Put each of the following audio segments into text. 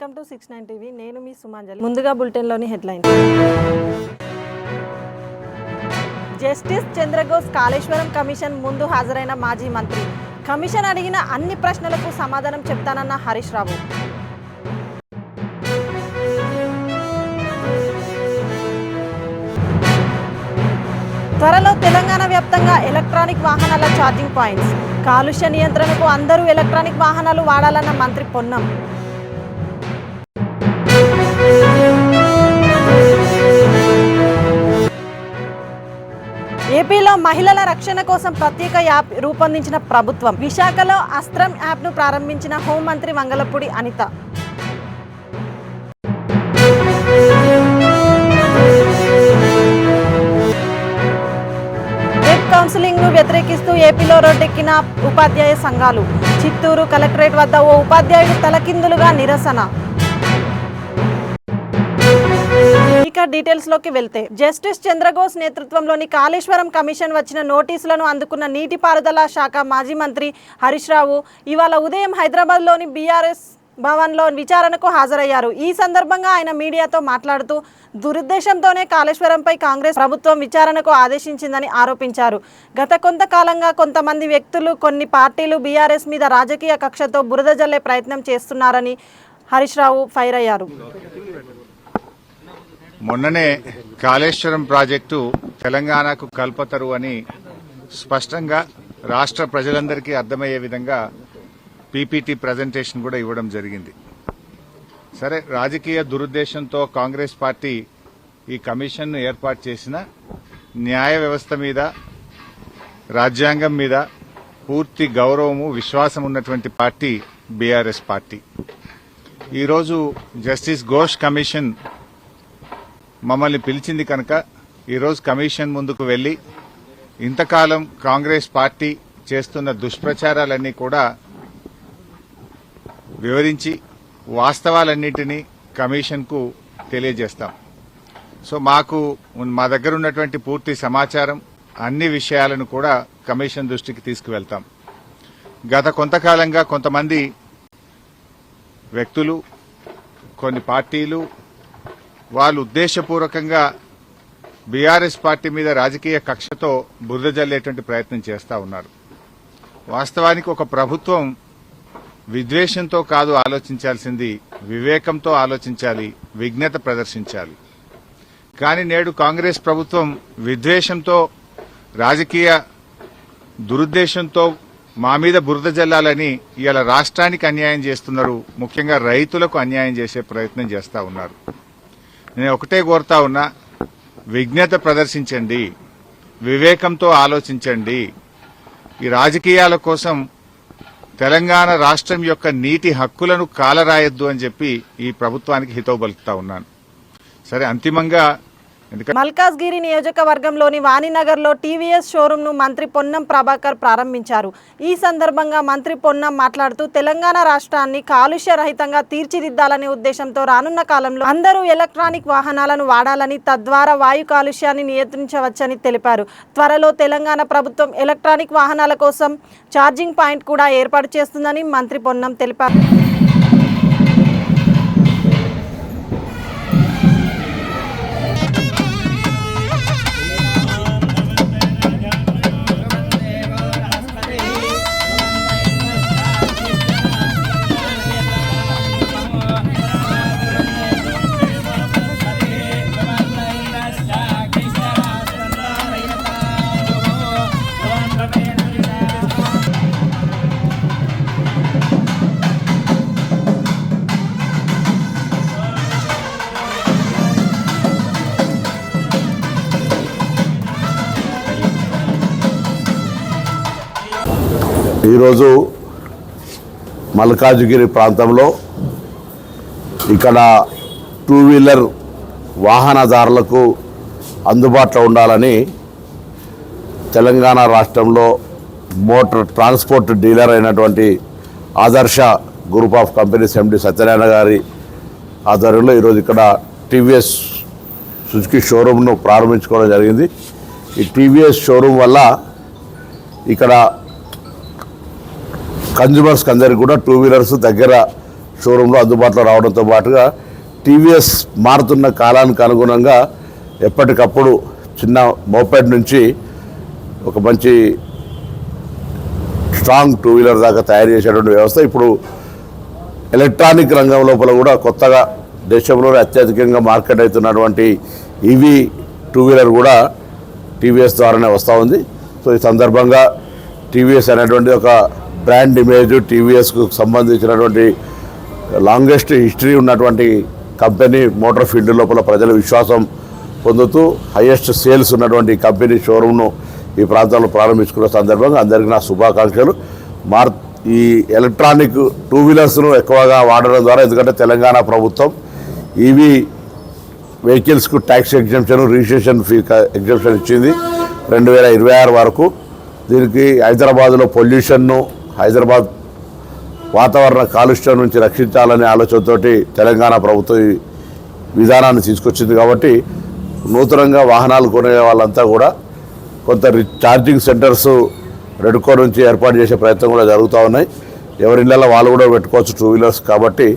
Welcome to 69 TV. నేను మీ సుమాంజలి. ముందుగా బులెటిన్లోని headline. Justice Chandraghosh Kaleshwaram commission ముందు హాజరైన మాజీ మంత్రి. కమిషన్ అడిగిన అన్ని ప్రశ్నలకు సమాధానం చెప్తానన్న హరీష్ రావు. త్వరలో తెలంగాణ వ్యాప్తంగా ఎలక్ట్రానిక్ వాహనాల ఛార్జింగ్ పాయింట్స్. కాలుష్య నియంత్రణకు అందరూ ఎలక్ట్రానిక్ వాహనాలు వాడాలన్న మంత్రి పొన్నం. ఏపీలో మహిళల రక్షణ కోసం ప్రత్యేక యాప్ రూపొందించిన ప్రభుత్వం. విశాఖలో అస్త్రం యాప్ను ప్రారంభించిన హోంమంత్రి వంగలపూడి అనిత. కౌన్సిలింగ్ ను వ్యతిరేకిస్తూ ఏపీలో రోడ్డెక్కిన ఉపాధ్యాయ సంఘాలు. చిత్తూరు కలెక్టరేట్ వద్ద ఓ ఉపాధ్యాయుడు తలకిందులుగా నిరసన. ఇక డీటెయిల్స్ లోకి వెళ్తే, జస్టిస్ చంద్రఘోష్ నేతృత్వంలోని కాళేశ్వరం కమిషన్ వచ్చిన నోటీసులను అందుకున్న నీటిపారుదల శాఖ మాజీ మంత్రి హరీష్ రావు ఇవాళ ఉదయం హైదరాబాద్లోని బీఆర్ఎస్ భవన్లో విచారణకు హాజరయ్యారు. ఈ సందర్భంగా ఆయన మీడియాతో మాట్లాడుతూ దురుద్దేశంతోనే కాళేశ్వరంపై కాంగ్రెస్ ప్రభుత్వం విచారణకు ఆదేశించిందని ఆరోపించారు. గత కొంతకాలంగా కొంతమంది వ్యక్తులు, కొన్ని పార్టీలు బీఆర్ఎస్ మీద రాజకీయ కక్షతో బురద జల్లే ప్రయత్నం చేస్తున్నారని హరీష్ రావు ఫైర్ అయ్యారు. మొన్ననే కాళేశ్వరం ప్రాజెక్టు తెలంగాణకు కల్పతరు అని స్పష్టంగా రాష్ట్ర ప్రజలందరికీ అర్థమయ్యే విధంగా పీపీటీ ప్రజెంటేషన్ కూడా ఇవ్వడం జరిగింది. సరే, రాజకీయ దురుద్దేశంతో కాంగ్రెస్ పార్టీ ఈ కమిషన్ను ఏర్పాటు చేసిన న్యాయ వ్యవస్థ మీద, రాజ్యాంగం మీద పూర్తి గౌరవము, విశ్వాసం ఉన్నటువంటి పార్టీ బీఆర్ఎస్ పార్టీ. ఈరోజు జస్టిస్ ఘోష్ కమిషన్ మమ్మల్ని పిలిచింది కనుక ఈరోజు కమిషన్ ముందుకు వెళ్లి ఇంతకాలం కాంగ్రెస్ పార్టీ చేస్తున్న దుష్ప్రచారాలన్నీ కూడా వివరించి వాస్తవాలన్నింటినీ కమిషన్కు తెలియజేస్తాం. సో మా దగ్గర ఉన్నటువంటి పూర్తి సమాచారం, అన్ని విషయాలను కూడా కమిషన్ దృష్టికి తీసుకువెళ్తాం. గత కొంతకాలంగా కొంతమంది వ్యక్తులు, కొన్ని పార్టీలు వాళ్ళు ఉద్దేశపూర్వకంగా బీఆర్ఎస్ పార్టీ మీద రాజకీయ కక్షతో బురద జల్లేటువంటి ప్రయత్నం చేస్తూ ఉన్నారు. వాస్తవానికి ఒక ప్రభుత్వం విద్వేషంతో కాదు ఆలోచించాల్సింది, వివేకంతో ఆలోచించాలి, విజ్ఞత ప్రదర్శించాలి. కానీ నేడు కాంగ్రెస్ ప్రభుత్వం విద్వేషంతో, రాజకీయ దురుద్దేశంతో మా మీద బురద జల్లాలని ఇవాళ రాష్ట్రానికి అన్యాయం చేస్తున్నారు. ముఖ్యంగా రైతులకు అన్యాయం చేసే ప్రయత్నం చేస్తా ఉన్నారు. నేను ఒకటే కోరుతా ఉన్నా, విజ్ఞత ప్రదర్శించండి, వివేకంతో ఆలోచించండి. ఈ రాజకీయాల కోసం తెలంగాణ రాష్ట్రం యొక్క నీటి హక్కులను కాలరాయొద్దు అని చెప్పి ఈ ప్రభుత్వానికి హితవు పలుకుతా ఉన్నాను. సరే, అంతిమంగా మల్కాజ్గిరి నియోజకవర్గంలోని వాణినగర్లో టీవీఎస్ షోరూమ్ ను మంత్రి పొన్నం ప్రభాకర్ ప్రారంభించారు. ఈ సందర్భంగా మంత్రి పొన్నం మాట్లాడుతూ తెలంగాణ రాష్ట్రాన్ని కాలుష్య రహితంగా తీర్చిదిద్దాలనే ఉద్దేశంతో రానున్న కాలంలో అందరూ ఎలక్ట్రానిక్ వాహనాలను వాడాలని, తద్వారా వాయు కాలుష్యాన్ని నియంత్రించవచ్చని తెలిపారు. త్వరలో తెలంగాణ ప్రభుత్వం ఎలక్ట్రానిక్ వాహనాల కోసం ఛార్జింగ్ పాయింట్ కూడా ఏర్పాటు చేస్తుందని మంత్రి పొన్నం తెలిపారు. ఈరోజు మల్కాజ్గిరి ప్రాంతంలో ఇక్కడ 2 వీలర్ వాహనదారులకు అందుబాటులో ఉండాలని తెలంగాణ రాష్ట్రంలో మోటార్ ట్రాన్స్పోర్ట్ డీలర్ అయినటువంటి ఆదర్శ గ్రూప్ ఆఫ్ కంపెనీస్ ఎండి సత్యనారాయణ గారి ఆధ్వర్యంలో ఈరోజు ఇక్కడ టీవీఎస్ సుజుకి షోరూమ్ను ప్రారంభించుకోవడం జరిగింది. ఈ టీవీఎస్ షోరూమ్ వల్ల ఇక్కడ కన్జ్యూమర్స్కి అందరికీ కూడా 2 వీలర్స్ దగ్గర షోరూంలో అందుబాటులో రావడంతో పాటుగా టీవీఎస్ మారుతున్న కాలానికి అనుగుణంగా ఎప్పటికప్పుడు చిన్న మోపెడ్ నుంచి ఒక మంచి స్ట్రాంగ్ టూ వీలర్ దాకా తయారు చేసేటువంటి వ్యవస్థ ఇప్పుడు ఎలక్ట్రానిక్ రంగం లోపల కూడా కొత్తగా దేశంలోనే అత్యధికంగా మార్కెట్ అవుతున్నటువంటి ఈవీ టూ వీలర్ కూడా టీవీఎస్ ద్వారానే వస్తూ ఉంది. సో ఈ సందర్భంగా టీవీఎస్ అనేటువంటి ఒక బ్రాండ్ ఇమేజ్, టీవీఎస్కు సంబంధించినటువంటి లాంగెస్ట్ హిస్టరీ ఉన్నటువంటి కంపెనీ మోటార్ ఫీల్డ్ లోపల ప్రజల విశ్వాసం పొందుతూ హైయెస్ట్ సేల్స్ ఉన్నటువంటి కంపెనీ షోరూమ్ను ఈ ప్రాంతంలో ప్రారంభించుకున్న సందర్భంగా అందరికీ నా శుభాకాంక్షలు. ఈ ఎలక్ట్రానిక్ టూ వీలర్స్ను ఎక్కువగా వాడడం ద్వారా, ఎందుకంటే తెలంగాణ ప్రభుత్వం ఈవీ వెహికల్స్కు tax exemption, registration fee exemption ఇచ్చింది 2026 వరకు. దీనికి హైదరాబాద్లో పొల్యూషన్ను, హైదరాబాద్ వాతావరణ కాలుష్యం నుంచి రక్షించాలనే ఆలోచనతోటి తెలంగాణ ప్రభుత్వం ఈ విధానాన్ని తీసుకొచ్చింది. కాబట్టి నూతనంగా వాహనాలు కొనే వాళ్ళంతా కూడా కొంత ఛార్జింగ్ సెంటర్స్ రెడ్కో నుంచి ఏర్పాటు చేసే ప్రయత్నం కూడా జరుగుతూ ఉన్నాయి. ఎవరి ఇళ్లలో వాళ్ళు కూడా పెట్టుకోవచ్చు టూ వీలర్స్. కాబట్టి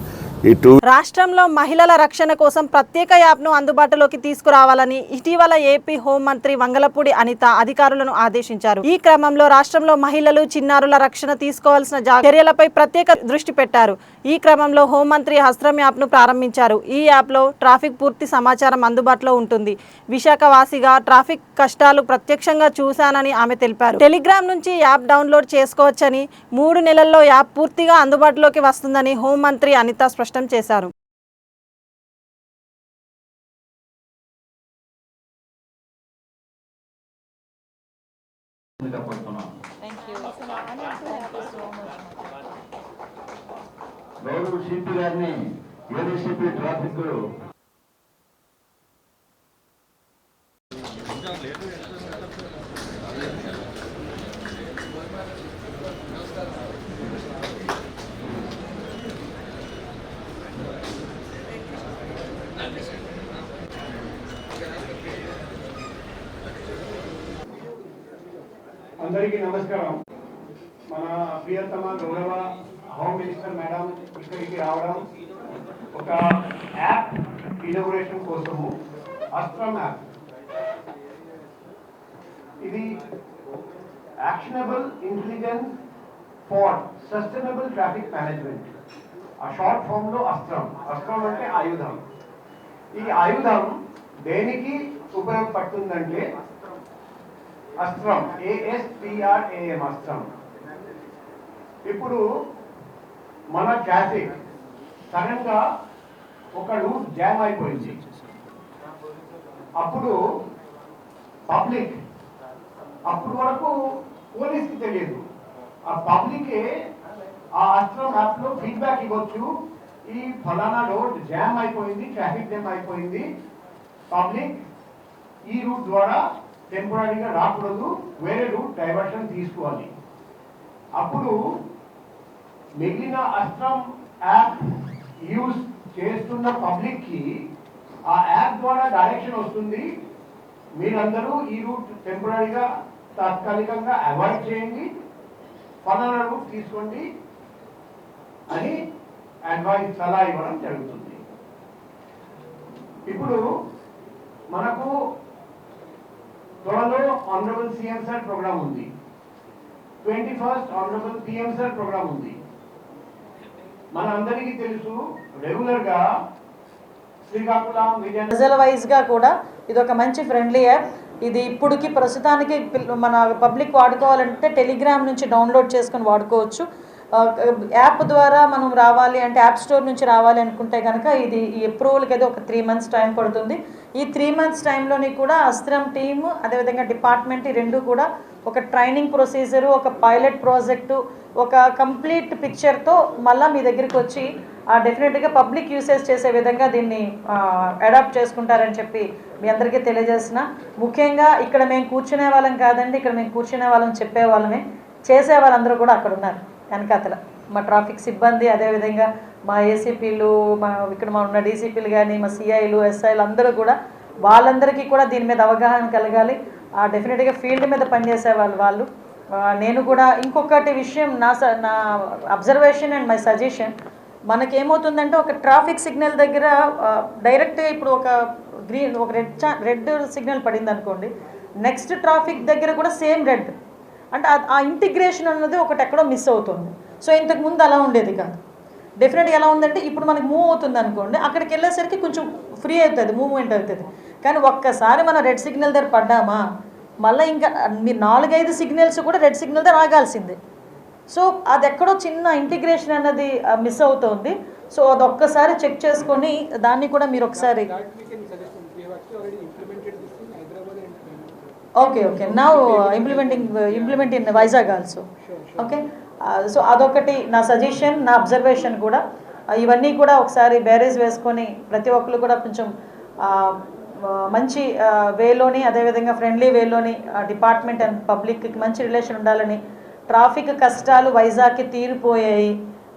రాష్ట్రంలో మహిళల రక్షణ కోసం ప్రత్యేక యాప్ను అందుబాటులోకి తీసుకురావాలని ఇటీవల ఏపీ హోంమంత్రి వంగలపూడి అనిత అధికారులను ఆదేశించారు. ఈ క్రమంలో రాష్ట్రంలో మహిళలు, చిన్నారుల రక్షణ తీసుకోవాల్సిన చర్యలపై ప్రత్యేక దృష్టి పెట్టారు. ఈ క్రమంలో హోంమంత్రి హస్త్రం యాప్ను ప్రారంభించారు. ఈ యాప్లో ట్రాఫిక్ పూర్తి సమాచారం అందుబాటులో ఉంటుంది. విశాఖ వాసిగా ట్రాఫిక్ కష్టాలు ప్రత్యక్షంగా చూశానని ఆమె తెలిపారు. టెలిగ్రామ్ నుంచి యాప్ డౌన్లోడ్ చేసుకోవచ్చని, 3 నెలల్లో యాప్ పూర్తిగా అందుబాటులోకి వస్తుందని హోంమంత్రి అనిత స్పష్టం చేశారు. సిపి గారిని ఏడీసీపీ ట్రాఫిక్ అందరికీ నమస్కారం. మన ప్రియతమ గౌరవ హోమ్ మినిస్టర్ మేడం ఇక్కడికి రావడం ఒక యాప్ ఇన్నోవేషన్ కోసము, అస్త్రం యాప్. ఇది actionable intelligence for sustainable traffic management. ఆ షార్ట్ ఫామ్ లో అస్త్రం. అస్త్రం అంటే ఆయుధం. ఈ ఆయుధం దేనికి ఉపయోగపడుతుందంటే అస్త్రం, ASTRAM అస్త్రం. ఇప్పుడు మన ట్రాఫిక్ సడన్ గా ఒక రూట్ జామ్ అయిపోయింది. అప్పుడు పబ్లిక్, అప్పుడు వరకు పోలీస్కి తెలియదు, ఆ పబ్లికే ఆ అస్త్రం యాప్ లో ఫీడ్బ్యాక్ ఇవ్వచ్చు. ఈ ఫలానా రోడ్ జామ్ అయిపోయింది, ట్రాఫిక్ జామ్ అయిపోయింది, పబ్లిక్ ఈ రూట్ ద్వారా టెంపరీగా రాకూడదు, వేరే రూట్ డైవర్షన్ తీసుకోవాలి. అప్పుడు మిగిలిన అస్త్రం యాప్ యూజ్ చేస్తున్న పబ్లిక్ కి ఆ యాప్ ద్వారా డైరెక్షన్ వస్తుంది. మీరందరూ ఈ రూట్ టెంపరీగా తాత్కాలికంగా అవాయిడ్ చేయండి, ఫలానా రూట్ తీసుకోండి అని అడ్వైస్, సలహా ఇవ్వడం జరుగుతుంది. ఇప్పుడు మనకు త్వరలో ఆనరబుల్ సీఎం సార్ ప్రోగ్రామ్ ఉంది, 21st honourable PM sir programme ఉంది. మన అందరికీ తెలుసు, రెగ్యులర్ గా శ్రీకాకుళం, ప్రజల వైజ్ గా కూడా ఇది ఒక మంచి ఫ్రెండ్లీ యాప్. ఇది ఇప్పుడుకి ప్రస్తుతానికి మన పబ్లిక్ వాడుకోవాలంటే టెలిగ్రామ్ నుంచి డౌన్లోడ్ చేసుకొని వాడుకోవచ్చు. యాప్ ద్వారా మనం రావాలి అంటే యాప్ స్టోర్ నుంచి రావాలి అనుకుంటే కనుక ఇది ఈ అప్రూవల్కి అయితే ఒక 3 months టైం పడుతుంది. ఈ 3 months టైంలోని కూడా అస్త్రం టీము అదేవిధంగా డిపార్ట్మెంట్ ఈ రెండు కూడా ఒక ట్రైనింగ్ ప్రొసీజరు, ఒక పైలట్ ప్రాజెక్టు, ఒక కంప్లీట్ పిక్చర్తో మళ్ళీ మీ దగ్గరికి వచ్చి డెఫినెట్గా పబ్లిక్ యూసేజ్ చేసే విధంగా దీన్ని అడాప్ట్ చేసుకుంటారని చెప్పి మీ అందరికీ తెలియజేసిన. ముఖ్యంగా ఇక్కడ మేము కూర్చునే వాళ్ళం కాదండి, ఇక్కడ మేము కూర్చునే వాళ్ళం చెప్పే వాళ్ళమే, చేసే వాళ్ళందరూ కూడా అక్కడ ఉన్నారు వెనకాతల. మా ట్రాఫిక్ సిబ్బంది, అదేవిధంగా మా ఏసీపీలు, మా ఇక్కడ ఉన్న డీసీపీలు కానీ, మా సిఐలు, ఎస్ఐలు అందరూ కూడా, వాళ్ళందరికీ కూడా దీని మీద అవగాహన కలగాలి. డెఫినెట్గా ఫీల్డ్ మీద పనిచేసే వాళ్ళు. నేను కూడా ఇంకొకటి విషయం, నా అబ్జర్వేషన్ అండ్ మై సజెషన్, మనకేమవుతుందంటే ఒక ట్రాఫిక్ సిగ్నల్ దగ్గర డైరెక్ట్గా ఇప్పుడు ఒక రెడ్ సిగ్నల్ పడింది అనుకోండి, నెక్స్ట్ ట్రాఫిక్ దగ్గర కూడా సేమ్ రెడ్, అంటే ఆ ఇంటిగ్రేషన్ అన్నది ఒకటి ఎక్కడో మిస్ అవుతుంది. సో ఇంతకు ముందు అలా ఉండేది కాదు. డెఫినెట్గా ఎలా ఉందంటే ఇప్పుడు మనకి మూవ్ అవుతుంది అనుకోండి, అక్కడికి వెళ్ళేసరికి కొంచెం ఫ్రీ అవుతుంది, మూవ్మెంట్ అవుతుంది. కానీ ఒక్కసారి మనం రెడ్ సిగ్నల్ దగ్గర పడ్డామా మళ్ళీ ఇంకా మీరు 4-5 సిగ్నల్స్ కూడా రెడ్ సిగ్నల్ దగ్గర ఆగాల్సిందే. సో అది ఎక్కడో చిన్న ఇంటిగ్రేషన్ అన్నది మిస్ అవుతుంది. సో అది ఒక్కసారి చెక్ చేసుకొని దాన్ని కూడా మీరు ఒకసారి ఓకే నా implement in Vizag also. Okay, so అదొకటి నా సజెషన్, నా అబ్జర్వేషన్ కూడా. ఇవన్నీ కూడా ఒకసారి బేరేజ్ వేసుకొని ప్రతి ఒక్కరు కూడా కొంచెం మంచి వేలోని, అదేవిధంగా ఫ్రెండ్లీ వేలోని డిపార్ట్మెంట్ అండ్ పబ్లిక్కి మంచి రిలేషన్ ఉండాలని. ట్రాఫిక్ కష్టాలు వైజాగ్కి తీరిపోయాయి,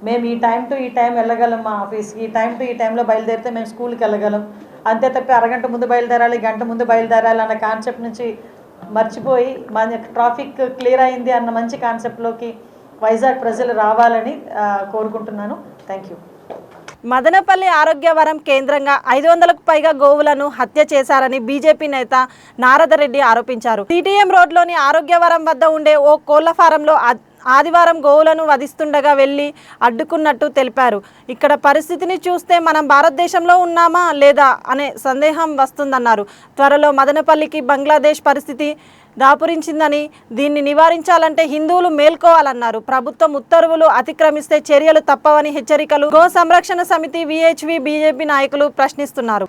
మేము ఈ టైం టు ఈ టైం వెళ్ళగలం, మా ఆఫీస్కి ఈ టైం టు ఈ టైంలో బయలుదేరితే మేము స్కూల్కి వెళ్ళగలం, అంతే తప్ప అరగంట ముందు బయలుదేరాలి, గంట ముందు బయలుదేరాలి అన్న కాన్సెప్ట్ నుంచి మర్చిపోయి మన ట్రాఫిక్ క్లియర్ అయింది అన్న మంచి కాన్సెప్ట్లోకి వైజాగ్ ప్రజలు రావాలని కోరుకుంటున్నాను. Thank you. మదనపల్లి ఆరోగ్యవరం కేంద్రంగా 500కు పైగా గోవులను హత్య చేశారని బీజేపీ నేత నారదరెడ్డి ఆరోపించారు. టీటీఎం రోడ్లోని ఆరోగ్యవరం వద్ద ఉండే ఓ కోళ్ల ఫారంలో ఆదివారం గోవులను వధిస్తుండగా వెళ్లి అడ్డుకున్నట్టు తెలిపారు. ఇక్కడ పరిస్థితిని చూస్తే మనం భారతదేశంలో ఉన్నామా లేదా అనే సందేహం వస్తుందన్నారు. త్వరలో మదనపల్లికి బంగ్లాదేశ్ పరిస్థితి దాపురించిందని, దీన్ని నివారించాలంటే హిందువులు మేల్కోవాలన్నారు. ప్రభుత్వం ఉత్తర్వులు అతిక్రమిస్తే చర్యలు తప్పవని హెచ్చరికలు. గో సంరక్షణ సమితి విహెచ్వి బీజేపీ నాయకులు ప్రశ్నిస్తున్నారు.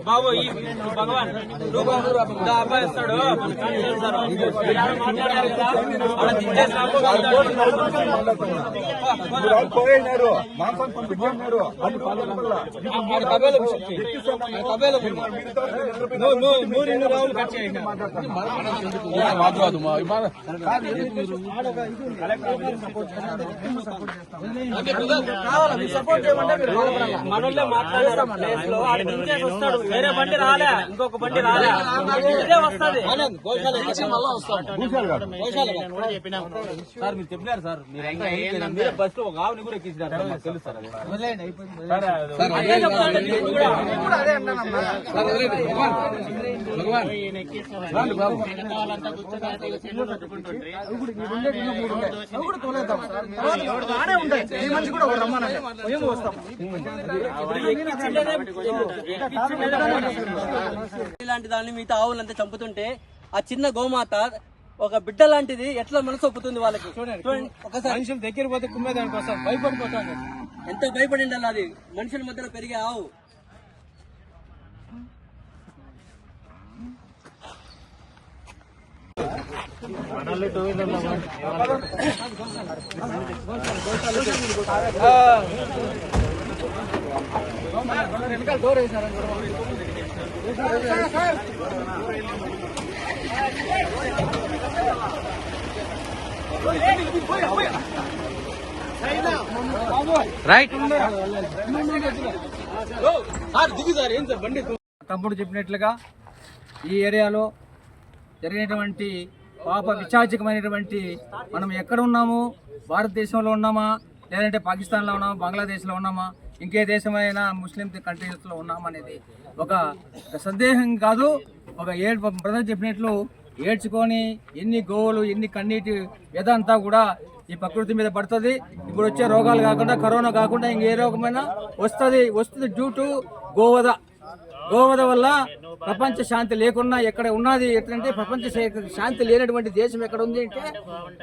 బాబు భగవాన్ అబ్బాయి వస్తాడు పోయినారు మాంసం పంపించారు మనోళ్ళే మాట్లాడతాం ప్లేస్ లో వస్తాడు, వేరే బండి రాలే, ఇంకొక బండి రాలే, ఇదే వస్తుంది. సార్ మీరు చెప్పినారు సార్, మీరు బస్ లో ఒక ఆవుని కూడా ఎక్కించినారు, మాకు తెలుసు సార్. ఇలాంటి దాన్ని మిగతా ఆవులంతా చంపుతుంటే ఆ చిన్న గోమాత ఒక బిడ్డ లాంటిది ఎట్లా మనసు ఒప్పుతుంది వాళ్ళకి. చూడండి ఒకసారి మనుషులు దగ్గర పోతే కుమ్మే దానికోసం భయపడిపోతాను, ఎంత భయపడి ఉండాలి. అది మనుషుల మధ్యలో పెరిగే ఆవు. డోర్ వేసారు రైట్. తమ్ముడు చెప్పినట్లుగా ఈ ఏరియాలో జరిగినటువంటి పాప విచాచకమైనటువంటి, మనం ఎక్కడ ఉన్నాము, భారతదేశంలో ఉన్నామా లేదంటే పాకిస్తాన్లో ఉన్నామా, బంగ్లాదేశ్లో ఉన్నామా, ఇంకే దేశమైనా ముస్లిం కంట్రీస్లో ఉన్నామనేది ఒక సందేహం కాదు. ఒక బ్రదర్ చెప్పినట్లు ఏడ్చుకొని ఎన్ని గోవులు ఎన్ని కన్నీటి వ్యధ అంతా కూడా ఈ ప్రకృతి మీద పడుతుంది. ఇప్పుడు వచ్చే రోగాలు కాకుండా, కరోనా కాకుండా ఇంకే రోగమైనా వస్తుంది డ్యూ టు గోవధ. గోవధ వల్ల ప్రపంచ శాంతి లేకున్నా ఎక్కడ ఉన్నది ఎట్లంటే ప్రపంచ శాంతి లేనటువంటి దేశం ఎక్కడ ఉంది అంటే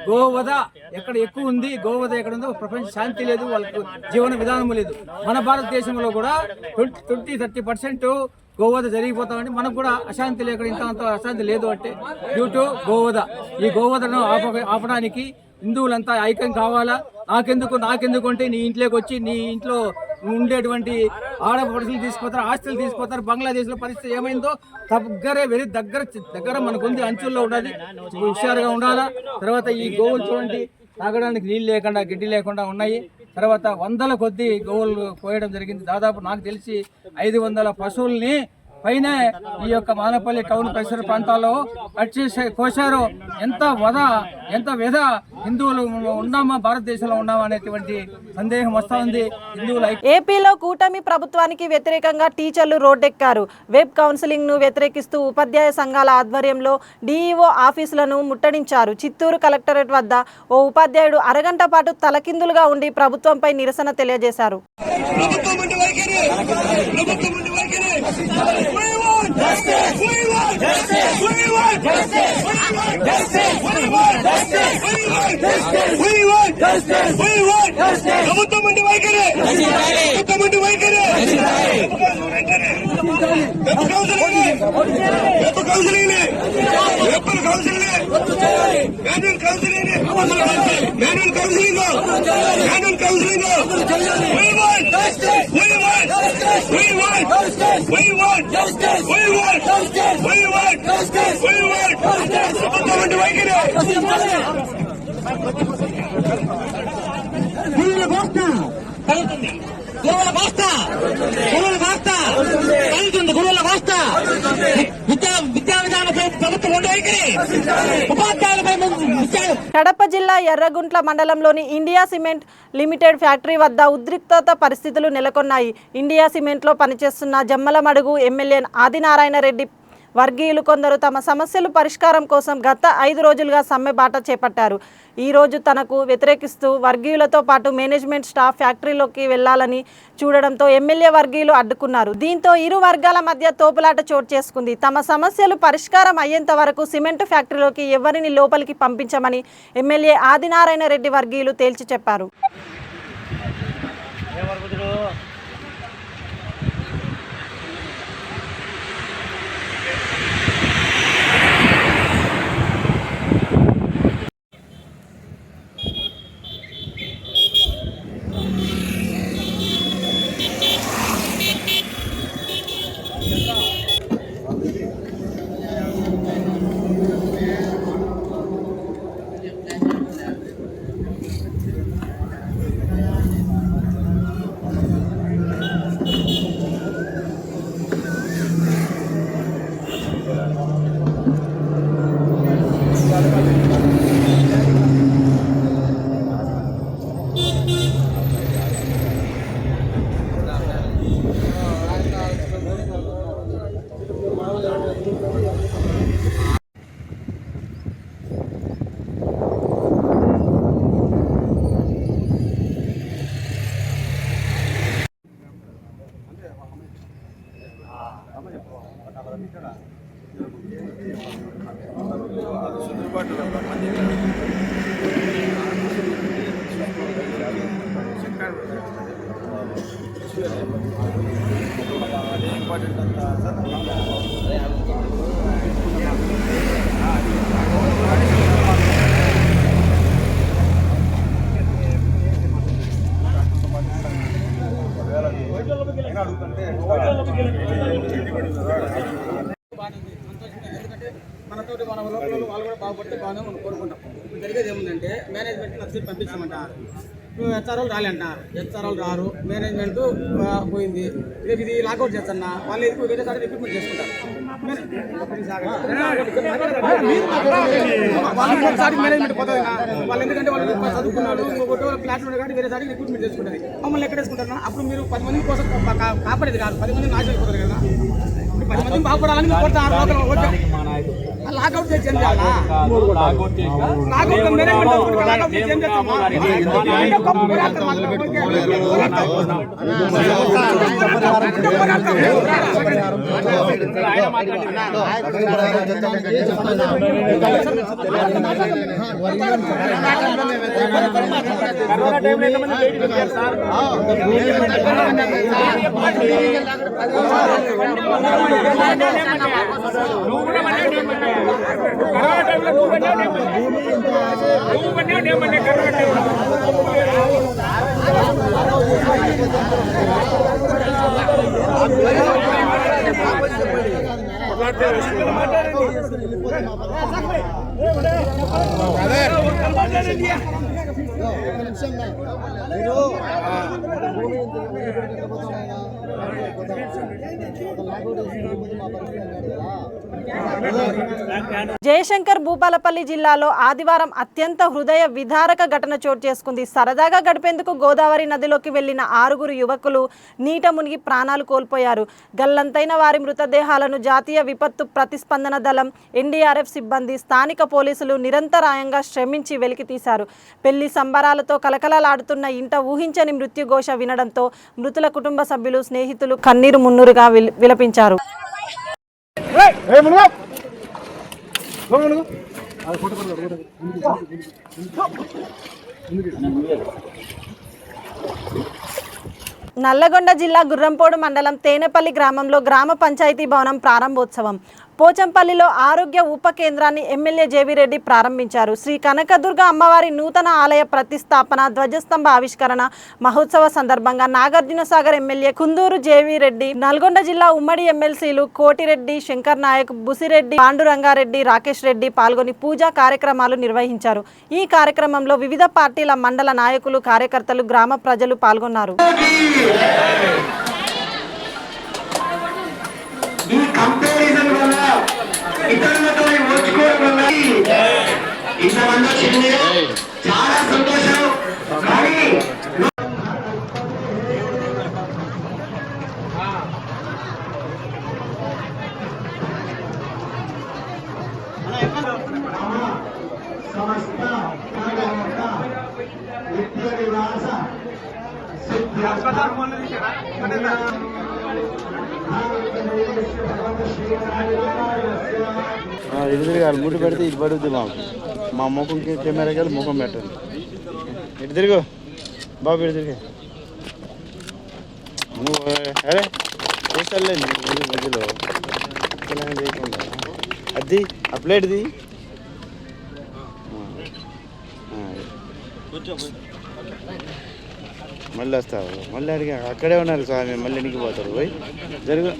గోవధ ఎక్కడ ఎక్కువ ఉంది, గోవధ ఎక్కడ ఉందో ప్రపంచ శాంతి లేదు, వాళ్ళకు జీవన విధానం లేదు. మన భారతదేశంలో కూడా 20-30% గోవధ జరిగిపోతామంటే మనకు కూడా అశాంతి లేకుండా ఇంత అంత అశాంతి లేదు అంటే డ్యూ టు గోవధ. ఈ గోవధను ఆపడానికి హిందువులంతా ఐక్యం కావాలా. నాకెందుకు అంటే నీ ఇంట్లోకి వచ్చి నీ ఇంట్లో ఉండేటువంటి ఆడపడుచులు తీసుకుపోతారు, ఆస్తులు తీసుకుపోతారు. బంగ్లాదేశ్లో పరిస్థితి ఏమైందో వెరీ దగ్గర మనకుంది, అంచుల్లో ఉండాలి, హుషారుగా ఉండాలా. తర్వాత ఈ గోవులు చూడండి తాగడానికి నీళ్ళు లేకుండా గిడ్డి లేకుండా ఉన్నాయి. తర్వాత వందల కొద్ది గోవులు కోయడం జరిగింది. దాదాపు నాకు తెలిసి 500 పశువుల్ని పైన ఈ యొక్క మానపల్లి టౌన్ పరిసర ప్రాంతాల్లో కోశారు. ఎంత వ్యధ హిందువులు ఉన్నామా, భారతదేశంలో ఉన్నామా అనేటువంటి సందేహం వస్తా ఉంది. హిందువులు ఏపీలో కూటమి ప్రభుత్వానికి వ్యతిరేకంగా టీచర్లు రోడ్డెక్కారు. వెబ్ కౌన్సిలింగ్ ను వ్యతిరేకిస్తూ ఉపాధ్యాయ సంఘాల ఆధ్వర్యంలో డీఈఓ ఆఫీసులను ముట్టడించారు. చిత్తూరు కలెక్టరేట్ వద్ద ఓ ఉపాధ్యాయుడు అరగంట పాటు తలకిందులుగా ఉండి ప్రభుత్వంపై నిరసన తెలియజేశారు. కడప జిల్లా ఎర్రగుంట్ల మండలంలోని ఇండియా సిమెంట్ లిమిటెడ్ ఫ్యాక్టరీ వద్ద ఉద్రిక్తత పరిస్థితులు నెలకొన్నాయి. ఇండియా సిమెంట్లో పనిచేస్తున్న జమ్మలమడుగు ఎమ్మెల్యే ఆదినారాయణ రెడ్డి వర్గీయులు కొందరు తమ సమస్యలు పరిష్కారం కోసం గత 5 రోజులుగా సమ్మె బాట చేపట్టారు. ఈ రోజు తనకు వ్యతిరేకిస్తూ వర్గీయులతో పాటు మేనేజ్మెంట్ స్టాఫ్ ఫ్యాక్టరీలోకి వెళ్లాలని చూడడంతో ఎమ్మెల్యే వర్గీయులు అడ్డుకున్నారు. దీంతో ఇరు వర్గాల మధ్య తోపులాట చోటు చేసుకుంది. తమ సమస్యలు పరిష్కారం అయ్యేంత వరకు సిమెంట్ ఫ్యాక్టరీలోకి ఎవరిని లోపలికి పంపించమని ఎమ్మెల్యే ఆదినారాయణ రెడ్డి వర్గీయులు తేల్చి చెప్పారు. మనతోటి మన లోపల వాళ్ళు కూడా బాగుపడితే బాగానే మనం కోరుకుంటాం. జరిగేది ఏముందంటే మేనేజ్మెంట్ నచ్చి పంపించమంటారు, హెచ్ఆర్ఓలు రాలంటారు, హెచ్ఆర్ఓలు రారు, మేనేజ్మెంట్ పోయింది. రేపు ఇది లాకౌట్ చేస్తున్నా వాళ్ళు ఎక్కువ వేరే సార్ రిక్రూట్మెంట్ చేసుకుంటారు. మేనేజ్మెంట్ పోతుంది వాళ్ళు, ఎందుకంటే వాళ్ళు చదువుకున్నాడు ఇంకొకటి ప్లాట్ఫామ్ కాబట్టి వేరే సారికి రిక్రూట్మెంట్ చేసుకుంటుంది. మమ్మల్ని ఎక్కడ వేసుకుంటారు? అప్పుడు మీరు 10 మంది కోసం కాపాడేది కాదు, 10 మంది నాశనం అయిపోతుంది కదా. 10 మంది బాగుపడాలని కోరుతారు. జయశంకర్ భూపాలపల్లి జిల్లాలో ఆదివారం అత్యంత హృదయ విదారక ఘటన చోటు చేసుకుంది. సరదాగా గడిపేందుకు గోదావరి నదిలోకి వెళ్లిన 6 యువకులు నీట మునిగి ప్రాణాలు కోల్పోయారు. గల్లంతైన వారి మృతదేహాలను జాతీయ విపత్తు ప్రతిస్పందన దళం, ఎన్డీఆర్ఎఫ్ సిబ్బంది, స్థానిక పోలీసులు నిరంతరాయంగా శ్రమించి వెలికి తీశారు. పెళ్లి సంబరాలతో కలకలలాడుతున్న ఇంట ఊహించని మృత్యుఘోష వినడంతో మృతుల కుటుంబ సభ్యులు, స్నేహితులు కన్నీరు మున్నూరుగా విలపించారు. నల్లగొండ జిల్లా గుర్రంపోడు మండలం తేనెపల్లి గ్రామంలో గ్రామ పంచాయతీ భవనం ప్రారంభోత్సవం. పోచంపల్లిలో ఆరోగ్య ఉప కేంద్రాన్ని ఎమ్మెల్యే జేవిరెడ్డి ప్రారంభించారు. శ్రీ కనకదుర్గ అమ్మవారి నూతన ఆలయ ప్రతిష్టాపన, ధ్వజస్తంభ ఆవిష్కరణ మహోత్సవ సందర్భంగా నాగార్జునసాగర్ ఎమ్మెల్యే కుందూరు జేవిరెడ్డి, నల్గొండ జిల్లా ఉమ్మడి ఎమ్మెల్సీలు కోటిరెడ్డి, శంకర్ నాయక్, బుసిరెడ్డి, పాండురంగారెడ్డి, రాకేష్ రెడ్డి పాల్గొని పూజా కార్యక్రమాలు నిర్వహించారు. ఈ కార్యక్రమంలో వివిధ పార్టీల మండల నాయకులు, కార్యకర్తలు, గ్రామ ప్రజలు పాల్గొన్నారు. ఈ కంపారిజన్ వల్ల ఇతరులతో ఓచుకోవడం వల్ల ఇంతమంది వచ్చింది, చాలా సంతోషం. కానీ సమస్త నిత్య నివాస ఎదురుగాలి ముడి పెడితే ఇది పడుద్ది. మా ముఖంకి కెమెరాకి వెళ్ళి ముఖం పెట్టండి. ఇటు తిరుగు బాబు, ఇటు తిరిగి నువ్వు అరే చేస్తాలే మధ్యలో చేయకుండా అది ఆ ప్లేట్ది మళ్ళీ వస్తావు. మళ్ళీ అడిగా అక్కడే ఉన్నారు స్వామి, మళ్ళీ ఇంటికి పోతారు. పోయి జరుగు.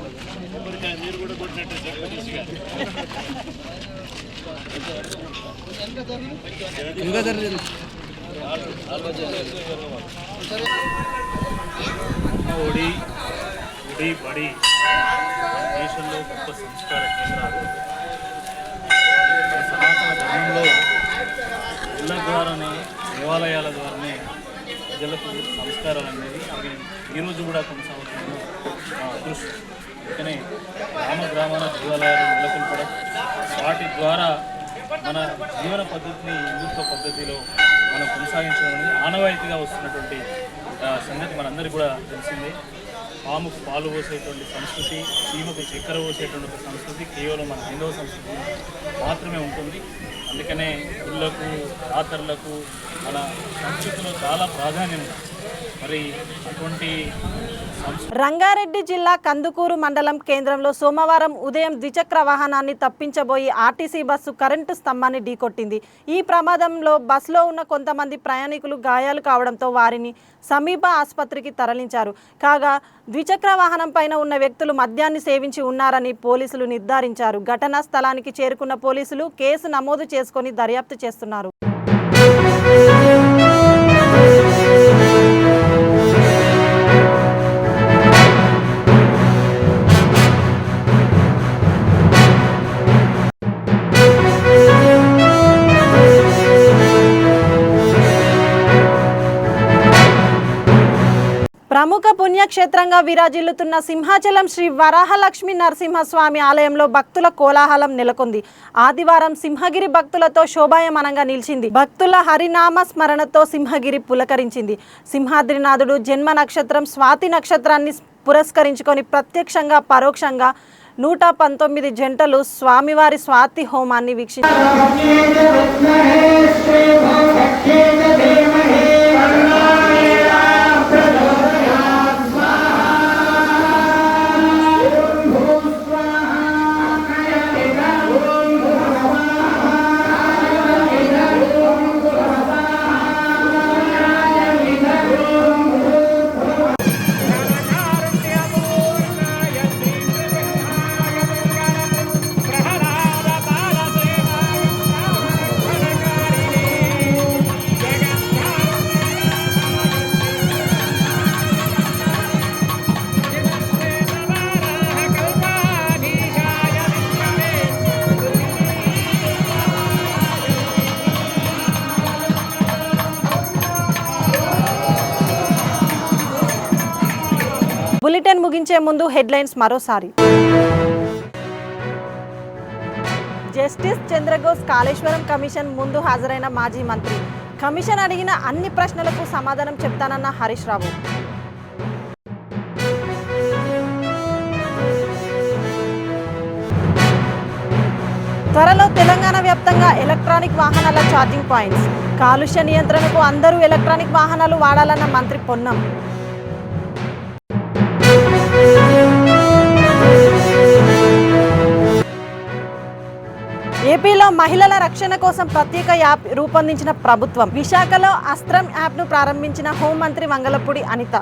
ఇంకా జరగదు. ఒడి బడి దేశంలో గొప్ప సంస్కార కేంద్రాలు. సనాతన ధర్మంలో ఇళ్ళ ద్వారానే, దేవాలయాల ద్వారానే ప్రజలకు సంస్కారాలు అనేవి అవి ఈరోజు కూడా కొనసాగుతున్న అదృష్టం. అందుకనే గ్రామాన దేవాలయాలు నెలకొల్పడం, వాటి ద్వారా మన జీవన పద్ధతిని హిందుత్వ పద్ధతిలో మనం కొనసాగించడం అనేది ఆనవాయితీగా వస్తున్నటువంటి సంగతి మనందరికీ కూడా తెలిసిందే. పాముకు పాలు పోసేటువంటి సంస్కృతి, చీమకు చక్కెర పోసేటువంటి ఒక సంస్కృతి కేవలం మన హైందవ సంస్కృతి మాత్రమే ఉంటుంది. అందుకనే గుళ్ళకు, జాతరలకు మన సంస్కృతిలో చాలా ప్రాధాన్యం ఉంది. మరి అటువంటి రంగారెడ్డి జిల్లా కందుకూరు మండలం కేంద్రంలో సోమవారం ఉదయం ద్విచక్ర వాహనాన్ని తప్పించబోయి ఆర్టీసీ బస్సు కరెంటు స్తంభాన్ని ఢీకొట్టింది. ఈ ప్రమాదంలో బస్సులో ఉన్న కొంతమంది ప్రయాణికులు గాయాలు కావడంతో వారిని సమీప ఆసుపత్రికి తరలించారు. కాగా ద్విచక్ర వాహనం పైన ఉన్న వ్యక్తులు మద్యాన్ని సేవించి ఉన్నారని పోలీసులు నిర్ధారించారు. ఘటనా స్థలానికి చేరుకున్న పోలీసులు కేసు నమోదు చేసుకొని దర్యాప్తు చేస్తున్నారు. ప్రముఖ పుణ్యక్షేత్రంగా విరాజిల్లుతున్న సింహాచలం శ్రీ వరాహలక్ష్మి నరసింహస్వామి ఆలయంలో భక్తుల కోలాహలం నెలకొంది. ఆదివారం సింహగిరి భక్తులతో శోభాయమానంగా నిలిచింది. భక్తుల హరినామ స్మరణతో సింహగిరి పులకరించింది. సింహాద్రినాథుడు జన్మ నక్షత్రం స్వాతి నక్షత్రాన్ని పురస్కరించుకొని ప్రత్యక్షంగా పరోక్షంగా 119 జంటలు స్వామివారి స్వాతి హోమాన్ని వీక్షించారు. బులెటిన్ ముగించే ముందు హెడ్లైన్స్ మరోసారి. జస్టిస్ చంద్రబోస్ కాళేశ్వరం కమిషన్ ముందు హాజరైన మాజీ మంత్రి. కమిషన్ అడిగిన అన్ని ప్రశ్నలకు సమాధానం చెప్తానన్న హరీష్ రావు. త్వరలో తెలంగాణ వ్యాప్తంగా ఎలక్ట్రానిక్ వాహనాల ఛార్జింగ్ పాయింట్స్. కాలుష్య నియంత్రణకు అందరూ ఎలక్ట్రానిక్ వాహనాలు వాడాలన్న మంత్రి పొన్నం. ఏపీలో మహిళల రక్షణ కోసం ప్రత్యేక యాప్ రూపొందించిన ప్రభుత్వం. విశాఖలో అస్త్రం యాప్ను ప్రారంభించిన హోంమంత్రి వంగలపూడి అనిత.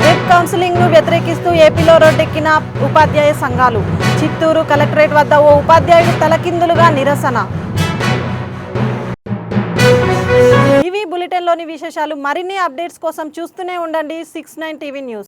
వెబ్ కౌన్సిలింగ్ ను వ్యతిరేకిస్తూ ఏపీలో రోడ్డెక్కిన ఉపాధ్యాయ సంఘాలు. చిత్తూరు కలెక్టరేట్ వద్ద ఓ ఉపాధ్యాయుడు తలకిందులుగా నిరసన. ఇవి బులెటిన్లోని విశేషాలు. మరిన్ని అప్డేట్స్ కోసం చూస్తూనే ఉండండి 69 టీవీ న్యూస్.